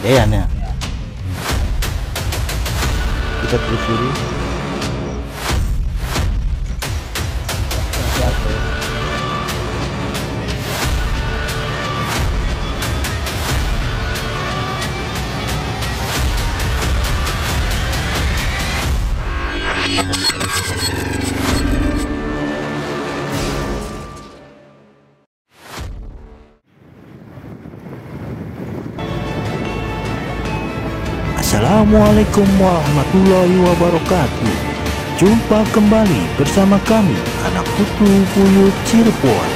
pegadaian ya. Kita telusuri. Assalamualaikum warahmatullahi wabarakatuh. Jumpa kembali bersama kami anak putu buyut Cirebon.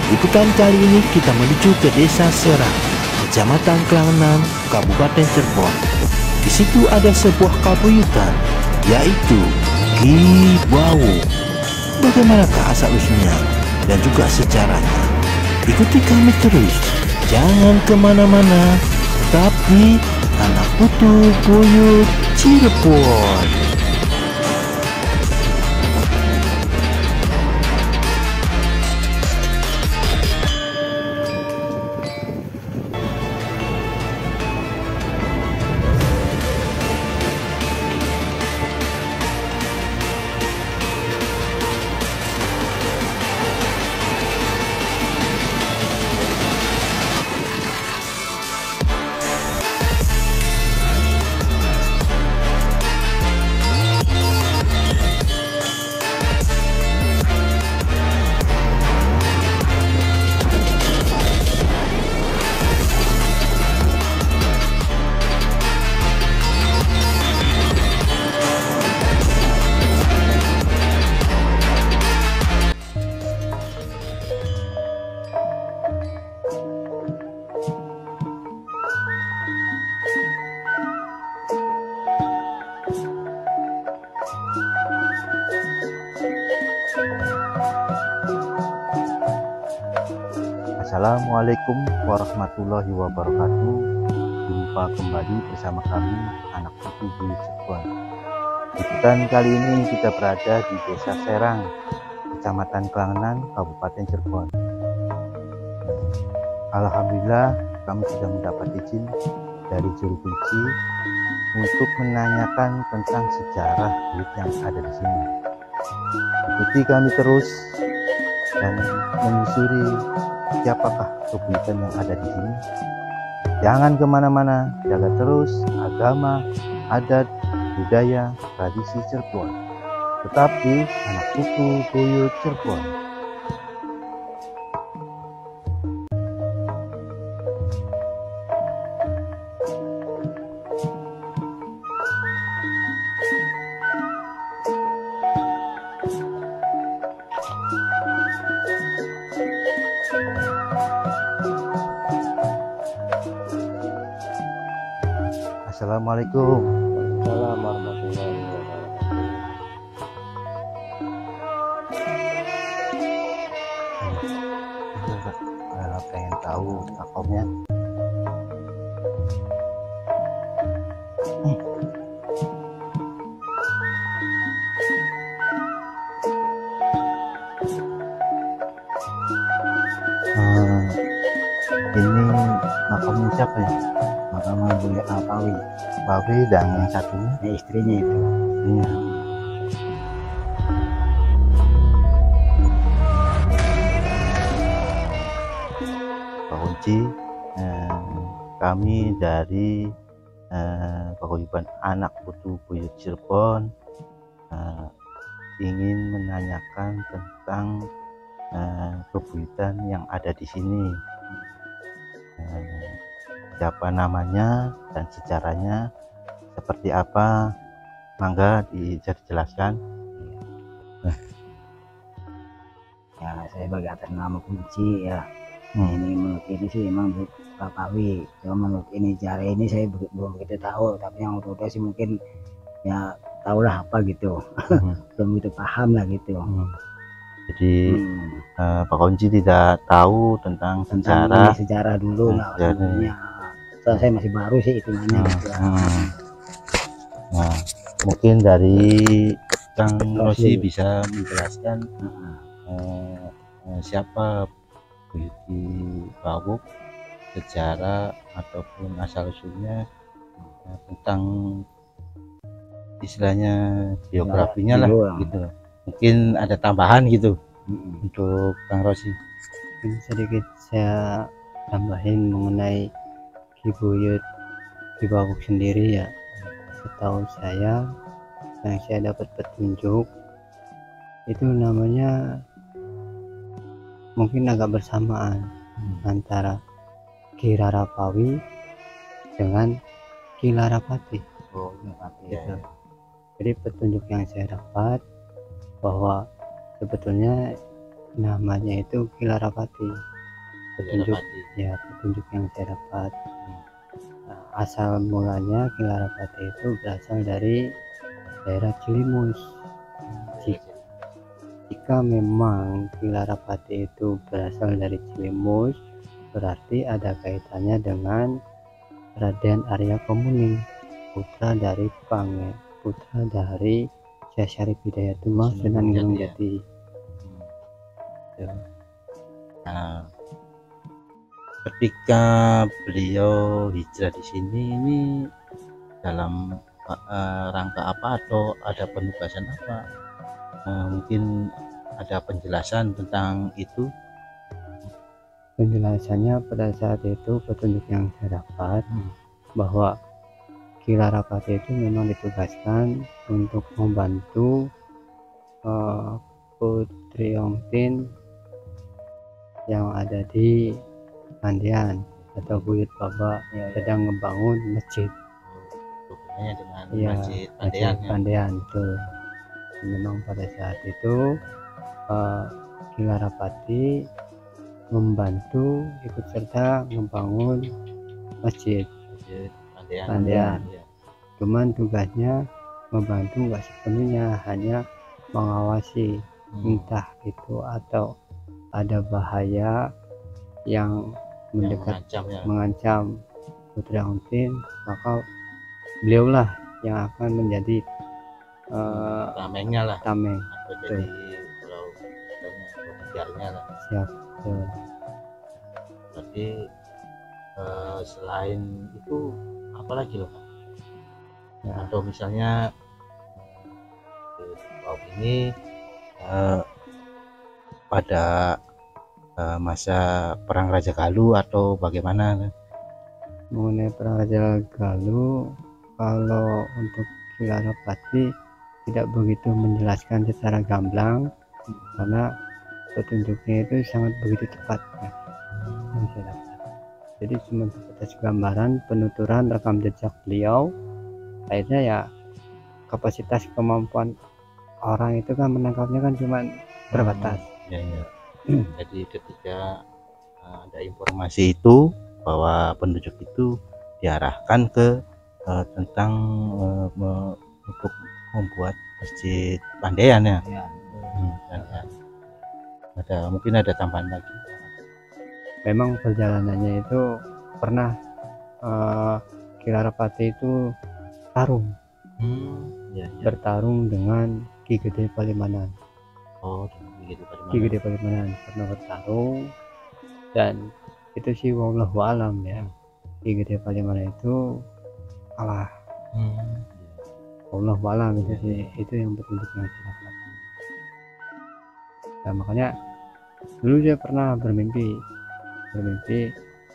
Liputan kali ini kita menuju ke Desa Serang, Kecamatan Klangenan, Kabupaten Cirebon. Di situ ada sebuah kabuyutan, yaitu Gibawo. Bagaimanakah asal usulnya dan juga sejarahnya? Ikuti kami terus, jangan kemana-mana, tetap di anak putu buyut Cirebon. Assalamualaikum warahmatullahi wabarakatuh. Jumpa kembali bersama kami anak putu buyut Cirebon. Liputan kali ini kita berada di Desa Serang, Kecamatan Klangenan, Kabupaten Cirebon. Alhamdulillah kami sudah mendapat izin dari juru kunci untuk menanyakan tentang sejarah buyut yang ada di sini. Ikuti kami terus dan menyusuri siapakah kebuyutan yang ada di sini. Jangan kemana-mana, jaga terus agama, adat, budaya, tradisi Cirebon. Tetap di anak putu buyut Cirebon. Assalamualaikum. Waalaikumsalam warahmatullahi wabarakatuh. Pengen tahu takomnya. Ini makamnya siapa ya? Makamnya Buya Alpawi, Bawi dan yang satunya istrinya itu. iya. Pak Kunci, kami dari paguyuban anak putu buyut Cirebon ingin menanyakan tentang kebuyutan yang ada di sini. Siapa namanya dan sejarahnya seperti apa, mangga bisa dijelaskan. Ya, saya sebagai atas nama kunci ya. Ini menurut ini sih memang Alpawi. Cuma menurut ini cara ini saya belum begitu tahu. Tapi yang udah sih mungkin ya tahulah apa gitu. Belum begitu paham lah gitu. Jadi Pak Kunci tidak tahu tentang sejarah dulu nggak sebenarnya. Saya masih baru sih hitungannya. Nah, mungkin dari Kang Rosi bisa menjelaskan siapa Buyut Gibawo sejarah ataupun asal usulnya, tentang istilahnya biografinya lah gitu. Mungkin ada tambahan gitu untuk Kang Rosi. Mungkin sedikit saya tambahin mengenai Ki Buyut Ki Baguk sendiri ya. Setahu saya yang saya dapat petunjuk itu namanya mungkin agak bersamaan antara Ki Rarapawi dengan Ki Larapati. Gitu. Jadi petunjuk yang saya dapat bahwa sebetulnya namanya itu Ki Larapati. Petunjuk yang saya dapat. Asal mulanya Ki Larapati itu berasal dari daerah Cilimus. Jika memang Ki Larapati itu berasal dari Cilimus, berarti ada kaitannya dengan Raden Arya Kemuning, putra dari Syekh Syarif Hidayatullah Sunan Gunung Jati. Nah, ketika beliau hijrah di sini ini dalam rangka apa atau ada penugasan apa? Mungkin ada penjelasan tentang itu. Penjelasannya pada saat itu petunjuk yang saya dapat bahwa Ki Larapati itu memang ditugaskan untuk membantu Putri Ongtin yang ada di Pandian atau Buyut Baba sedang membangun masjid. Hubungannya dengan Masjid Pandian itu. Memang pada saat itu Ki Larapati membantu ikut serta membangun masjid Pandian. Cuman tugasnya membantu nggak sepenuhnya, hanya mengawasi entah itu atau ada bahaya yang mengancam Putri Ongtin, maka beliaulah yang akan menjadi tamengnya lah, tameng atau jadi kalau pengejarnya lah. Siap. Berarti selain itu apa lagi loh Pak? Atau misalnya ini pada masa perang Raja Galuh atau bagaimana? Mengenai perang Raja Galuh, kalau untuk Ki Larapati tidak begitu menjelaskan secara gamblang karena petunjuknya itu sangat begitu cepat yang saya dapat. Jadi cuma sebatas gambaran penuturan rekam jejak beliau. Akhirnya ya kapasitas kemampuan orang itu kan menangkapnya kan cuma terbatas. Jadi ketika ada informasi itu bahwa penduduk itu diarahkan ke tentang untuk membuat masjid Pandian ya. Mungkin ada tambahan lagi. Memang perjalanannya itu pernah Ki Larapati itu bertarung dengan Ki Gede Palimanan. Ki Gede Palimanan pernah bertarung, dan itu sih wallahu alam ya, Ki Gede Palimanan itu kalah. Wallahu alam itu sih, itu yang petunjuk yang saya dapat. Nah, makanya dulu saya pernah bermimpi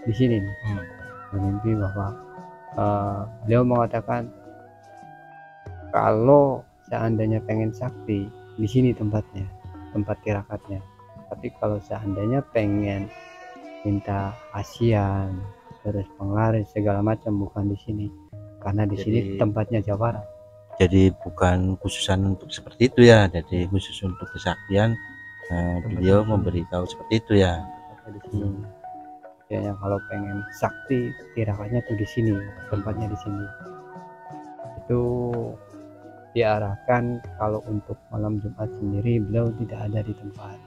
di sini, bermimpi bahwa beliau mengatakan kalau seandainya pengen sakti di sini tempat tirakatnya, tapi kalau seandainya pengen minta asian terus penglaris segala macam bukan di sini, karena di sini tempatnya Jawara. Jadi bukan khususan untuk seperti itu ya, jadi khusus untuk kesaktian beliau memberitahu seperti itu ya. Di sini. Ya, yang kalau pengen sakti tirakatnya tuh di sini, tempatnya di sini. Itu diarahkan kalau untuk malam Jumat sendiri beliau tidak ada di tempat,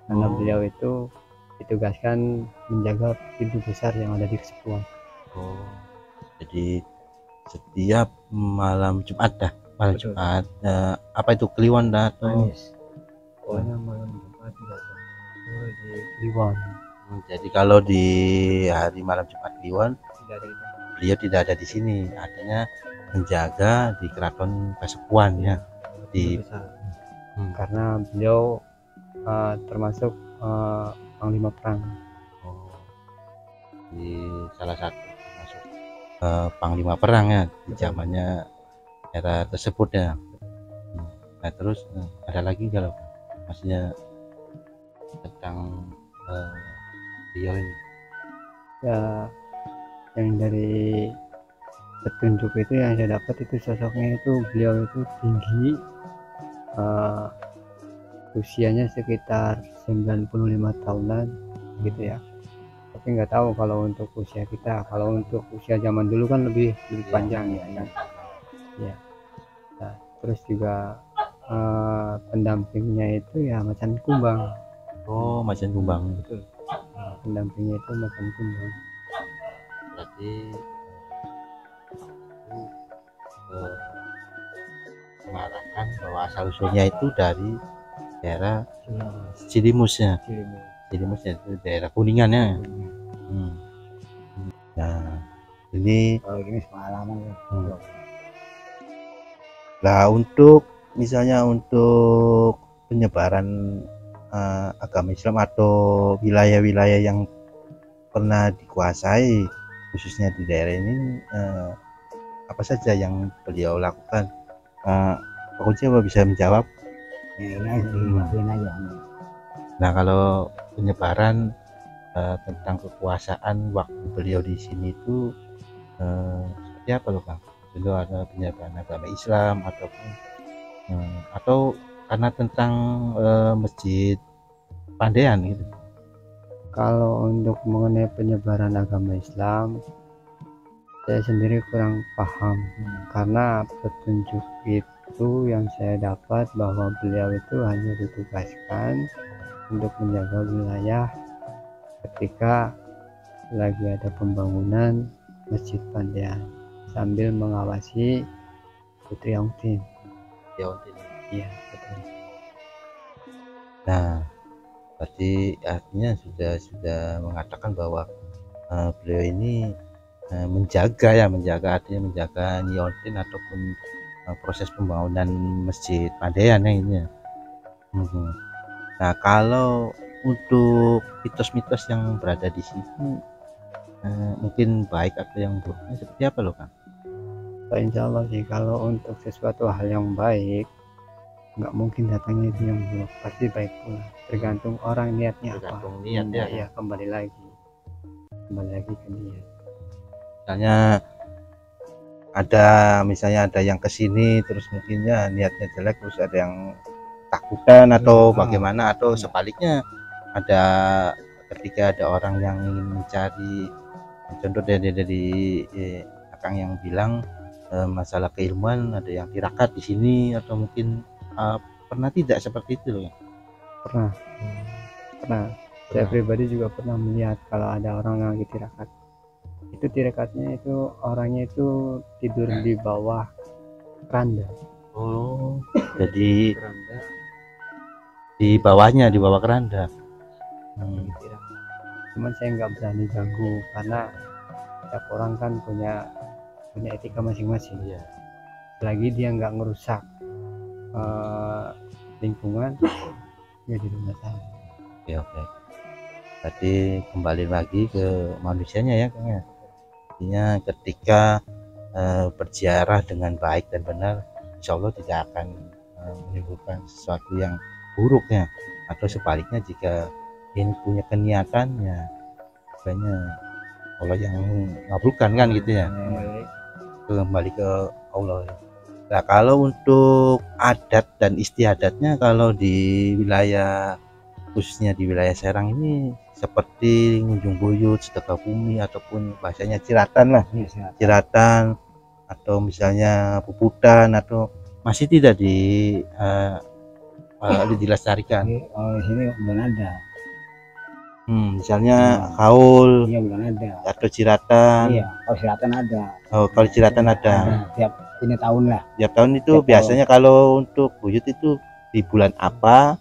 karena beliau itu ditugaskan menjaga pintu besar yang ada di Kesepuan. Jadi setiap malam Jumat Jumat apa itu Kliwon atau pokoknya malam Jumat di Kliwon Jadi kalau di hari malam Jumat Kliwon tidak ada itu. beliau tidak ada di sini, artinya menjaga di Keraton Kasepuhan ya. Di Karena beliau termasuk panglima perang. Di salah satu termasuk panglima perang ya di zamannya era tersebut ya. Nah terus ada lagi kalau maksudnya tentang beliau ini Ya, yang dari petunjuk itu yang saya dapat itu sosoknya itu beliau itu tinggi, usianya sekitar 95 tahunan gitu ya. Tapi nggak tahu kalau untuk usia kita, kalau untuk usia zaman dulu kan lebih panjang ya kan. Ya. Nah, terus juga pendampingnya itu ya Macan Kumbang. oh Macan Kumbang Betul. Pendampingnya itu Macan Kumbang. berarti mengarahkan bahwa asal usulnya itu dari daerah Cilimus ya. Cilimus ya, itu daerah Kuningan ya. Nah ini Kalau gini pengalaman ya. lah untuk misalnya untuk penyebaran agama Islam atau wilayah-wilayah yang pernah dikuasai khususnya di daerah ini apa saja yang beliau lakukan? Pak Kunci apa bisa menjawab? Ya, ini aja. Nah kalau penyebaran tentang kekuasaan waktu beliau di sini itu seperti apa loh Kang? Dulu ada penyebaran agama Islam ataupun atau karena tentang masjid Pandean gitu. Kalau untuk mengenai penyebaran agama Islam, saya sendiri kurang paham karena petunjuk itu yang saya dapat bahwa beliau itu hanya ditugaskan untuk menjaga wilayah ketika lagi ada pembangunan Masjid Pandean sambil mengawasi Putri Ongtin. Iya, betul. Nah, berarti artinya sudah mengatakan bahwa beliau ini menjaga artinya menjaga Nyi ataupun proses pembangunan Masjid Pandean ya ini ya. Nah, kalau untuk mitos-mitos yang berada di sini mungkin baik atau yang buruknya seperti apa loh Kang? Insya Allah sih kalau untuk sesuatu hal yang baik nggak mungkin datangnya itu yang buruk, pasti baik pula, tergantung orang niatnya Tergantung apa. niat ya. Ya kembali lagi ke niat. Misalnya ada yang kesini terus mungkinnya niatnya jelek, terus ada yang takutan atau bagaimana, atau sebaliknya ada ketika ada orang yang ingin mencari, contoh dari Akang yang bilang masalah keilmuan, ada yang tirakat di sini atau mungkin pernah tidak seperti itu loh? Pernah. Saya pribadi juga pernah melihat kalau ada orang yang lagi tirakat. Itu tirakatnya itu orangnya itu tidur di bawah keranda. Oh, jadi Keranda. di bawah keranda. Cuman saya nggak berani ganggu karena setiap orang kan punya etika masing-masing. Iya. Selagi dia nggak ngerusak lingkungan, ya jadi masalah. Oke. Berarti kembali lagi ke manusianya ya Kang ya. Artinya ketika berziarah dengan baik dan benar, insya Allah tidak akan menimbulkan sesuatu yang buruk ya, atau sebaliknya jika ingin punya keniatan ya banyak Allah yang mengabulkan kan gitu ya. Kembali ke Allah. Nah kalau untuk adat dan istiadatnya, kalau di wilayah khususnya di wilayah Serang ini seperti ngunjung buyut, sedekah bumi, ataupun bahasanya ciratan lah, ciratan atau misalnya puputan, atau masih tidak dilestarikan. Oh, di sini belum ada. Misalnya haul, Iya belum ada. atau ciratan. Iya, kalau ciratan ada. Oh, kalau ciratan ada. Tiap ini tahun lah. Tiap tahun itu Tiap biasanya tahun. Kalau untuk buyut itu di bulan apa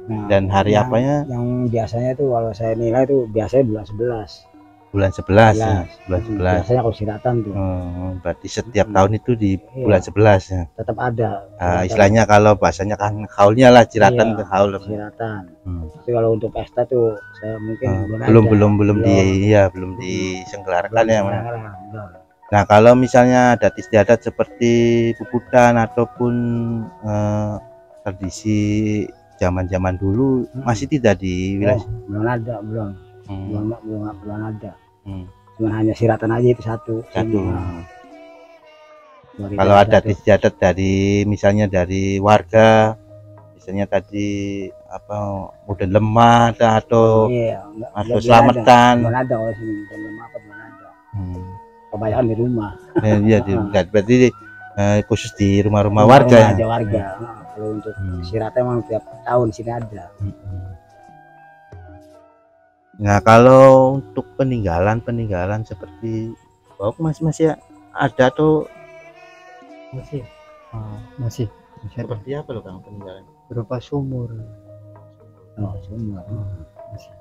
Nah, Dan hari yang, apanya? Yang biasanya tuh kalau saya nilai tuh biasanya bulan 11. Bulan 11 ya. 11. Bulan 11. Biasanya kalau siratan tuh. Berarti setiap tahun itu di Iya, bulan 11 ya. tetap ada. Istilahnya kalau bahasanya kan haulnya lah, ciratan Iya, ke haul. siratan. Tapi kalau untuk pesta tuh saya mungkin belum disenggarakan ya. Belum. Nah, kalau misalnya adat istiadat seperti puputan ataupun tradisi zaman-zaman dulu masih tidak di wilayah. Belum ada, belum ada. Cuma hanya siratan aja itu satu. Kalau adat istiadat dari misalnya dari warga, misalnya tadi apa udah lemah atau selamatan. Belum ada kalau sini udah lemah apa belum ada. Kebanyakan di rumah. Iya, berarti khusus di rumah-rumah warga. Ada warga. Kalau untuk siratan memang tiap tahun sini ada. Nah, kalau untuk peninggalan seperti masih ada atau masih seperti apa loh Kang peninggalan? Berupa sumur. Sumur. Masih.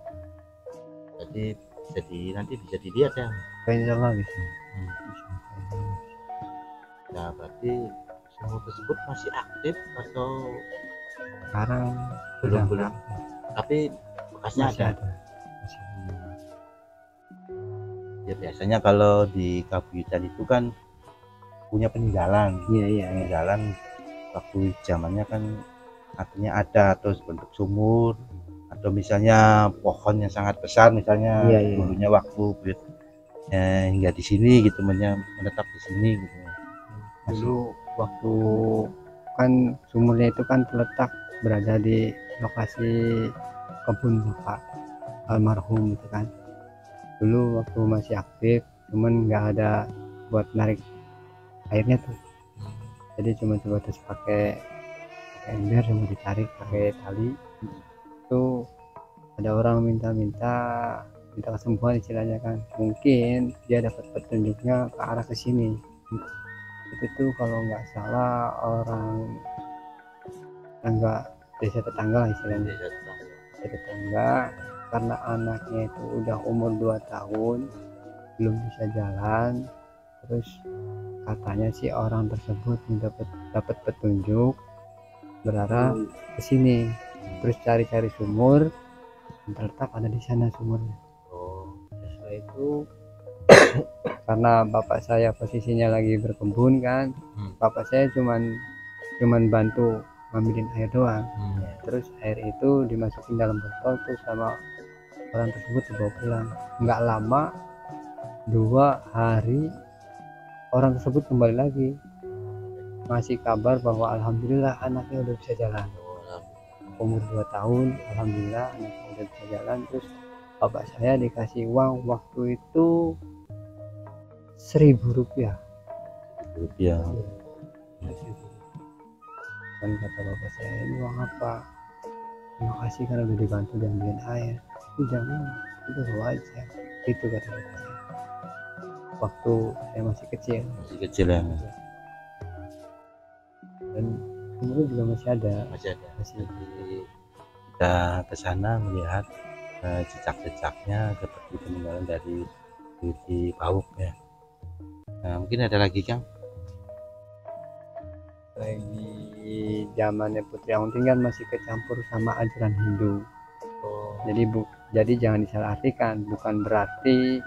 Jadi nanti bisa dilihat ya. Kayaknya lah bisa. Nah, berarti sumur tersebut masih aktif atau sekarang belum? Tapi bekasnya ada. Ya biasanya kalau di Kabuyutan itu kan punya peninggalan. Peninggalan waktu zamannya kan artinya ada atau bentuk sumur atau misalnya pohon yang sangat besar misalnya dulunya waktu hingga di sini gitu menetap di sini gitu. Dulu waktu kan sumurnya itu kan terletak berada di lokasi kebun bapak almarhum gitu kan. Dulu waktu masih aktif cuman nggak ada buat narik airnya tuh, jadi cuma sebatas pakai ember sama ditarik pakai tali. Itu ada orang minta kesembuhan istilahnya kan, mungkin dia dapat petunjuknya ke arah kesini. Itu tuh kalau nggak salah orang desa tetangga istilahnya, tetangga, karena anaknya itu udah umur 2 tahun belum bisa jalan. Terus katanya sih orang tersebut dapat petunjuk berarah ke sini, terus cari sumur, terletak ada di sana sumurnya. Setelah itu karena bapak saya posisinya lagi berkebun kan, bapak saya cuman bantu ngambilin air doang. Terus air itu dimasukin dalam botol tuh sama orang tersebut dibawa pulang. Nggak lama, 2 hari orang tersebut kembali lagi ngasih kabar bahwa alhamdulillah anaknya udah bisa jalan. Umur 2 tahun alhamdulillah anaknya udah bisa jalan. Terus bapak saya dikasih uang waktu itu 1.000 rupiah. Kan kata bapak saya, ini uang apa? Terima kasih karena udah dibantu dan ambilin air. Jangan, udah bawa aja. Itu kata bapak saya waktu saya masih kecil ya. Dan sumur juga masih ada. Masih. Kita ke sana melihat jejak-jejaknya seperti peninggalan dari di Pauk ya. Nah, mungkin ada lagi Kang? Lagi zamannya Putri Aunting kan masih kecampur sama ajaran Hindu. Jadi jangan disalahartikan, bukan berarti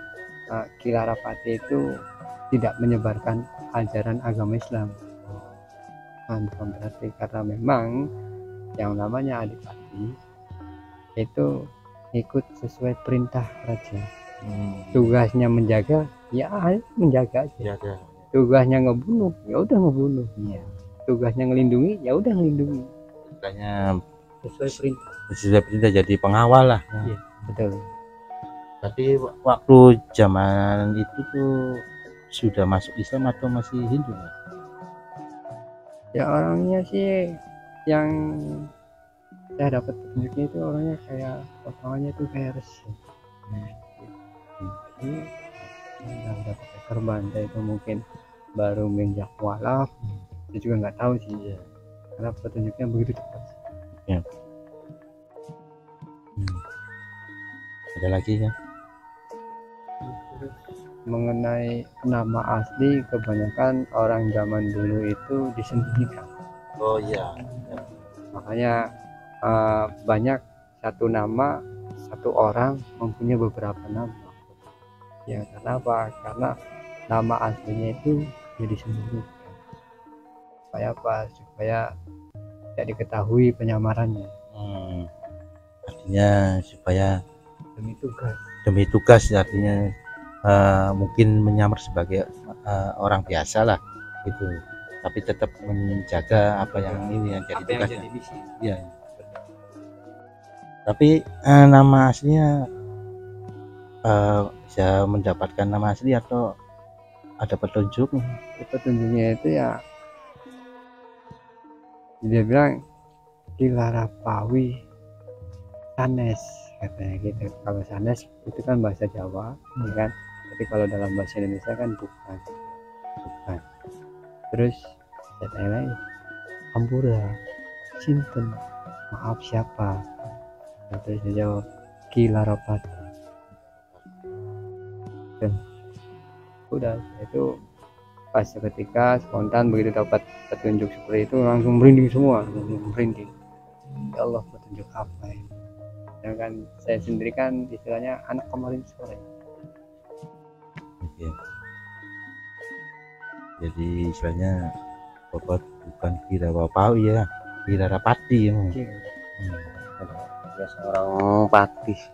Kilarapati itu tidak menyebarkan ajaran agama Islam. Bukan berarti, karena memang yang namanya Adipati itu ikut sesuai perintah raja. Tugasnya menjaga, ya menjaga aja. Tugasnya ngebunuh, ya udah ngebunuh. Tugasnya ngelindungi, ya udah ngelindungi. Tugasnya sesuai perintah jadi pengawal lah. Iya, betul. Berarti waktu zaman itu tuh sudah masuk Islam atau masih Hindu? Ya orangnya sih yang saya dapat petunjuknya itu orangnya kayak potongannya itu kayak resi. Ini udah pakai serban, itu mungkin baru menjak walaf. Saya juga nggak tahu sih, karena petunjuknya begitu cepat. Ada lagi kan? Mengenai nama asli, kebanyakan orang zaman dulu itu disembunyikan. Oh iya. Makanya banyak satu nama, satu orang mempunyai beberapa nama. Ya kenapa? Karena nama aslinya itu dia disembunyikan. Supaya apa? Supaya tidak diketahui penyamarannya. Artinya supaya Demi tugas. demi tugas, artinya mungkin menyamar sebagai orang biasa lah gitu, tapi tetap menjaga apa yang ini yang jadi tugasnya. Iya. Tapi nama aslinya bisa mendapatkan nama asli atau ada petunjuk? Petunjuknya itu ya dia bilang Ki Larapawi Sanes, katanya gitu. Kalau Sanes itu kan bahasa Jawa, ya kan? Tapi kalau dalam bahasa Indonesia kan bukan. Terus saya tanya lagi, Ampura, Sinten, maaf siapa? Nah, terus dia jawab Ki Larapati. Dan udah itu pas seketika spontan begitu dapat petunjuk seperti itu langsung merinding semua, ya Allah, petunjuk apa ini? Sedangkan saya sendiri kan istilahnya anak kemarin sore. Oke. Jadi istilahnya Bapak bukan Ki Larapawi ya, Ki Larapati ya. Ya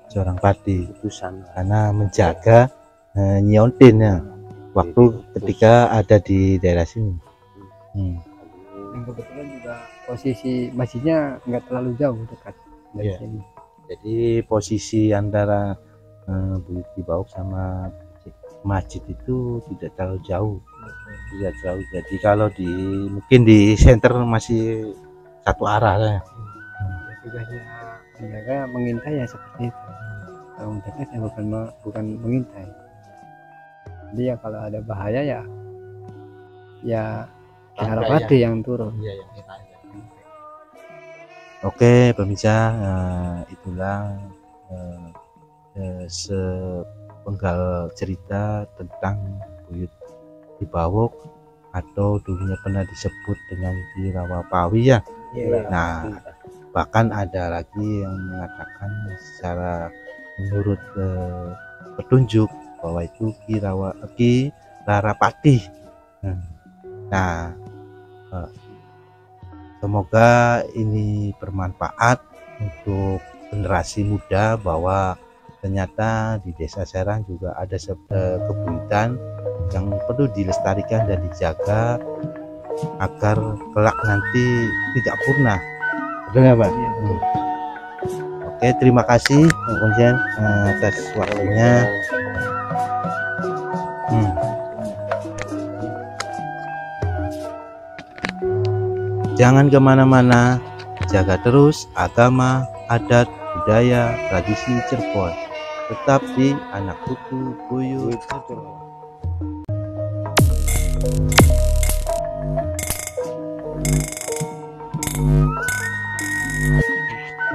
seorang patih utusan karena menjaga Nyiontin ya waktu ketika ada di daerah sini. Dan kebetulan juga posisi masjidnya nggak terlalu jauh dekat dari Iya. sini. Jadi posisi antara Bukit Cibauk sama masjid itu tidak terlalu jauh. Jadi kalau mungkin di center masih satu arah ya. Tugasnya menjaga, mengintai ya seperti itu. Kalau mendekat ya bukan mengintai. Jadi ya kalau ada bahaya ya Harapati yang turun. Iya, yang kita. Oke pemirsa, itulah sepenggal cerita tentang Buyut Cibawok atau dulunya pernah disebut dengan Ki Larapawi ya. Nah, bahkan ada lagi yang mengatakan secara menurut petunjuk bahwa itu Ki Larapati. Nah, semoga ini bermanfaat untuk generasi muda bahwa ternyata di Desa Serang juga ada kebudayaan yang perlu dilestarikan dan dijaga agar kelak nanti tidak punah. Betul nggak Pak? Oke, terima kasih Bang Konsen atas waktunya. Jangan kemana-mana, jaga terus agama, adat, budaya, tradisi Cirebon. Tetap di Anak Kuku Buyut Cirebon.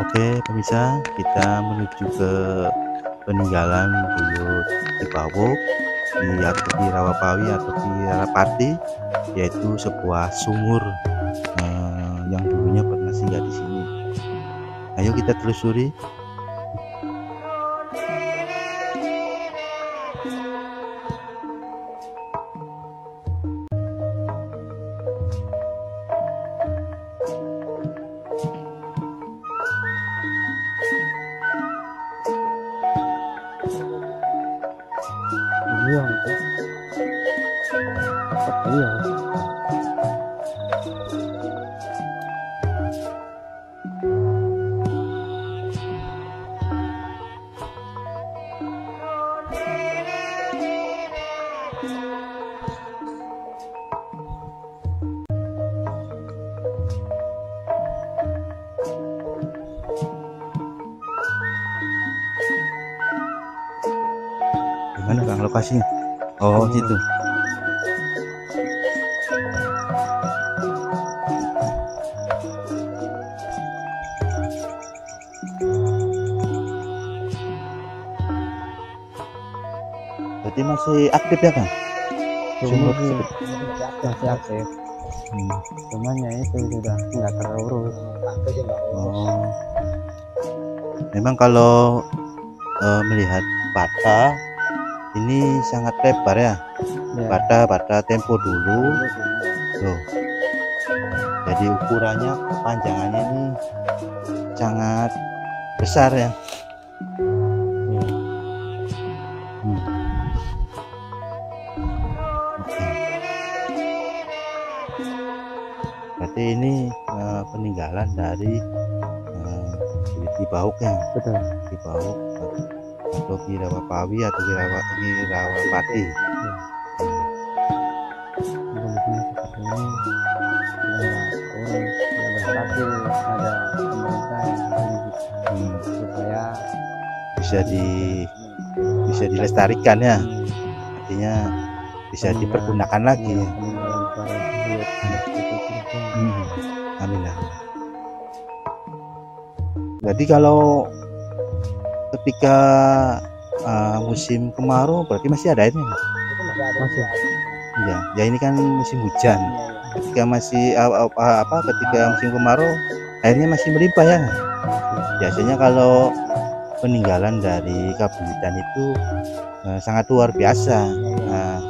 Oke pemirsa, kita menuju ke peninggalan Buyut Cibawok di Rawapawi atau Ki Larapati, yaitu sebuah sumur yang dulunya pernah singgah di sini. Ayo kita telusuri. Gimana Kang lokasinya? Oh, situ. berarti masih aktif ya kan? Sumur Sumur masih aktif, cuman ya itu sudah nggak terurus. Oh. Memang kalau melihat Bata ini sangat lebar ya. Ya, Bata tempo dulu. Tuh. Jadi ukurannya, kepanjangannya ini sangat besar ya. Oke. Berarti ini peninggalan dari Kibauk ya. betul. Kibauk atau Kirawapawi atau Kirawapati. Kondisinya seperti ini sudah nggak urus. Ya berharap sih ada pemerintah yang supaya bisa dilestarikan ya. Artinya bisa dipergunakan lagi ya. peninggalan para buyut itu Amin. Jadi kalau ketika musim kemarau berarti masih ada ini. masih Ya ini kan musim hujan. Ketika masih ketika musim kemarau airnya masih melimpah ya. Biasanya kalau peninggalan dari Kabuyutan itu sangat luar biasa.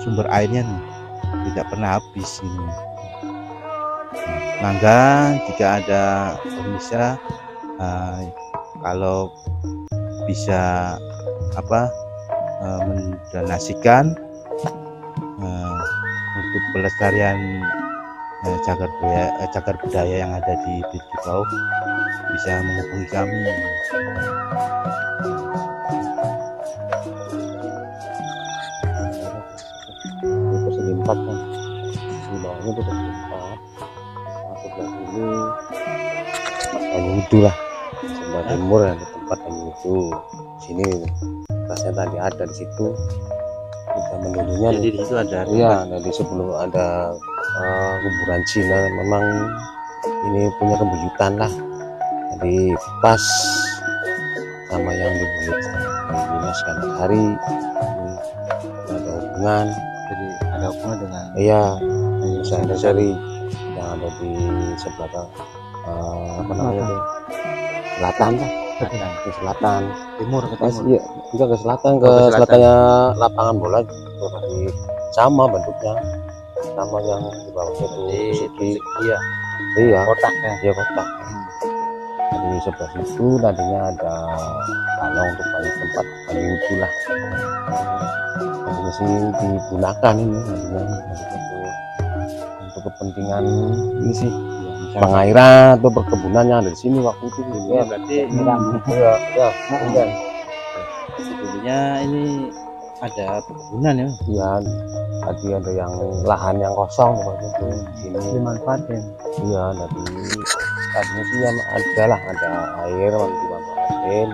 Sumber airnya nih, tidak pernah habis ini. Mangga jika ada pemirsa kalau bisa mendonasikan untuk pelestarian cagar budaya yang ada di Kibauk, bisa menghubungi kami. Persegi 4 kan, di bawahnya itu persegi 4. Sebelah sini tempat Banyu Wudu lah, sebelah timur ada tempat Banyu Wudu. Sini tasnya tadi ada di situ. Kita menuduhnya jadi di situ ada. Iya, dari sebelum ada kuburan Cina memang ini punya kebuyutan lah. Jadi pas sama yang dibuyut Dimas Gandasari ada hubungan. Jadi ada hubungan dengan Dimas Gandasari yang ada di sebelah apa namanya itu selatan lah. Ke selatan, timur ke timur. Iya, enggak ke selatan, ke selatannya lapangan bola masih sama bentuknya, sama yang di bawahnya itu persegi. Iya, kotak ya. Iya, kotak. Di sebelah situ tadinya ada kalong untuk banyak tempat Banyu Wudu lah. Jadi masih digunakan ini tadinya untuk kepentingan ini sih. Pengairan atau perkebunan yang ada di sini waktu itu. Ya, berarti ya. Dulunya ini ada perkebunan ya. Iya, tadi ada yang lahan yang kosong seperti itu. Sini dimanfaatin. Iya, dari tadinya sih yang ada air yang dimanfaatin.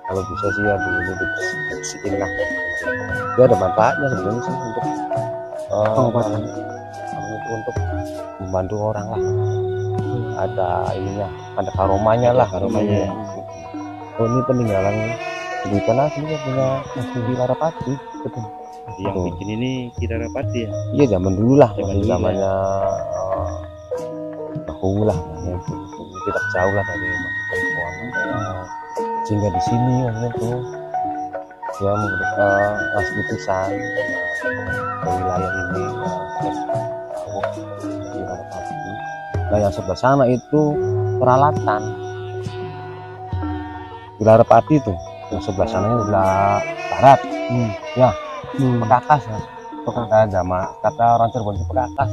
Kalau bisa sih ya dulu dibersihin lah. Dia ada manfaatnya sebenarnya sih untuk pengobatan. Untuk membantu orang lah, ada ininya, ada karomanya lah. Oh, ini peninggalan di tanah asli punya asli Larapati. Betul. Yang bikin ini Larapati ya? Iya, zaman dulu lah, zamannya dahulu lah, tidak jauh lah dari perempuan sehingga di sini itu ya asli pisan ke wilayah ini. Nah, yang sebelah sana itu peralatan di Larapati itu, yang sebelah sana sebelah barat. Pekakas ya, kata orang Cirebon itu pekakas.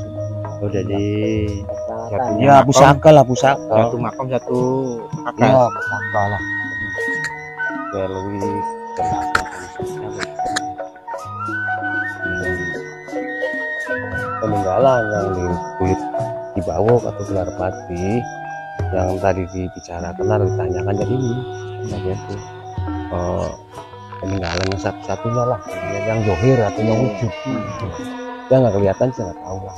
Oh, jadi ya pusaka lah, satu makam satu pekakas. Iya, pusaka lah. Ya lebih peninggalan yang di Bawok atau di Larapati yang tadi dibicarakan, ditanyakan, jadi ini itu peninggalan yang satu-satunya lah, yang zohir atau yang wujud. Ya nggak kelihatan, saya nggak tahu lah.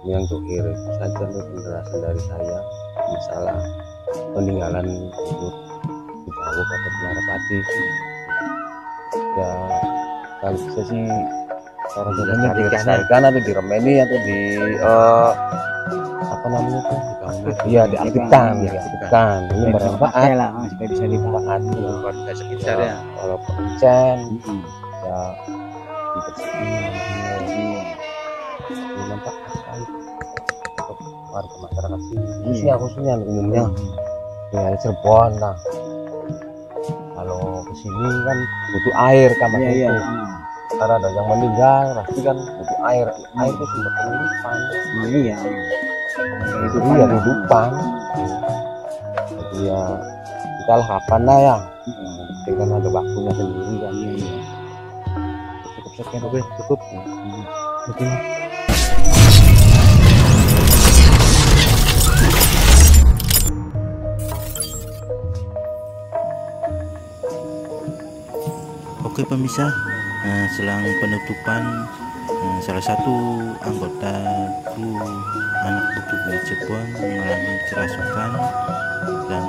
Ini yang zohir itu saja penjelasan dari saya. Misalnya peninggalan hidup di Bawok atau di Larapati ya kalau bisa sih cara jaganya dilestarikan atau diremeni atau di apa namanya tuh, iya diaktifkan, ini bermanfaat lah supaya bisa dipakai warga sekitar ya. kalau pencen ya dibersihin ini manfaat sekali untuk warga masyarakat sini khususnya umumnya ya Cirebon. Nah kalau kesini kan butuh air kan mas itu karena ada yang meninggal pasti kan butuh air itu sumber penghidupan. iya kehidupan jadi ya kita lah kapan lah ya dengan ada waktunya sendiri kan. Cukup sekian, oke cukup oke. Oke pemirsa, selang penutupan salah satu anggota kru anak butuh Cirebon mengalami kerasukan dan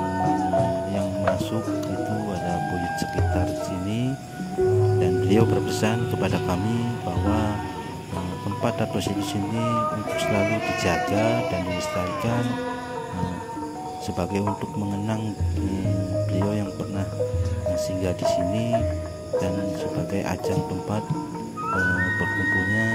yang masuk itu ada buyut sekitar sini, dan beliau berpesan kepada kami bahwa tempat atau sini untuk selalu dijaga dan dilestarikan sebagai untuk mengenang beliau yang pernah singgah di sini dan sebagai ajang tempat berkumpulnya